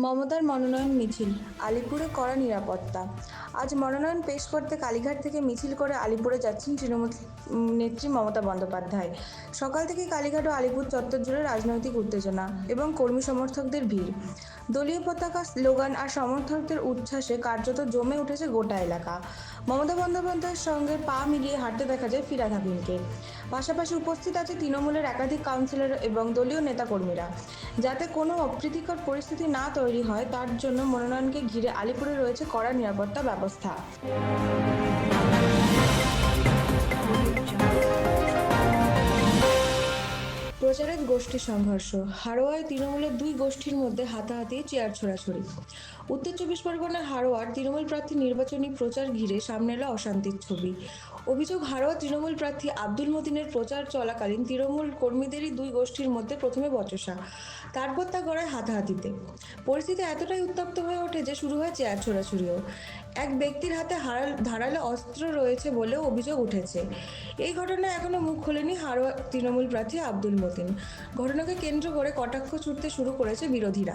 মমতার মনোনয়ন মিছিল, আলিপুরে কড়া নিরাপত্তা। আজ মনোনয়ন পেশ করতে কালীঘাট থেকে মিছিল করে আলিপুরে যাচ্ছেন তৃণমূল নেত্রী মমতা বন্দ্যোপাধ্যায়। সকাল থেকে কালীঘাট ও আলিপুর চত্বর জুড়ে রাজনৈতিক উত্তেজনা এবং কর্মী সমর্থকদের ভিড়। দলীয় পতাকা, স্লোগান আর সমর্থকদের উচ্ছ্বাসে কার্যত জমে উঠেছে গোটা এলাকা। মমতা বন্দ্যোপাধ্যায়ের সঙ্গে পা মিলিয়ে হাঁটতে দেখা যায় ফিরহাদ হাকিমকে। পাশাপাশি উপস্থিত আছে তৃণমূলের একাধিক কাউন্সিলর এবং দলীয় নেতাকর্মীরা। যাতে কোনো অপ্রীতিকর পরিস্থিতি না তৈরি হয় তার জন্য মনোনয়নকে ঘিরে আলিপুরে রয়েছে কড়া নিরাপত্তা ব্যবস্থা। প্রচারে গোষ্ঠী সংঘর্ষ, হাড়োয়ায় তৃণমূলের দুই গোষ্ঠীর মধ্যে হাতাহাতি, চেয়ার ছোড়াছুড়ি। উত্তর চব্বিশ পরগনার হাড়োয়ার তৃণমূল প্রার্থী নির্বাচনী প্রচার ঘিরে সামনে এলো অশান্তির ছবি। অভিযোগ, হাড়োয়া তৃণমূল প্রার্থী আব্দুল মতিনের প্রচার চলাকালীন তৃণমূল কর্মীদেরই দুই গোষ্ঠীর মধ্যে প্রথমে বচসা, তারপর তা গড়ায় হাতাহাতিতে। পরিস্থিতি এতটাই উত্তপ্ত হয়ে ওঠে যে শুরু হয় চেয়ার ছোড়াছুড়িও। এক ব্যক্তির হাতে ধারালো অস্ত্র রয়েছে বলেও অভিযোগ উঠেছে। এই ঘটনায় এখনো মুখ খোলেনি হাড়োয়া তৃণমূল প্রার্থী আব্দুল মতিন। ঘটনাকে কেন্দ্র করে কটাক্ষ ছুটতে শুরু করেছে বিরোধীরা।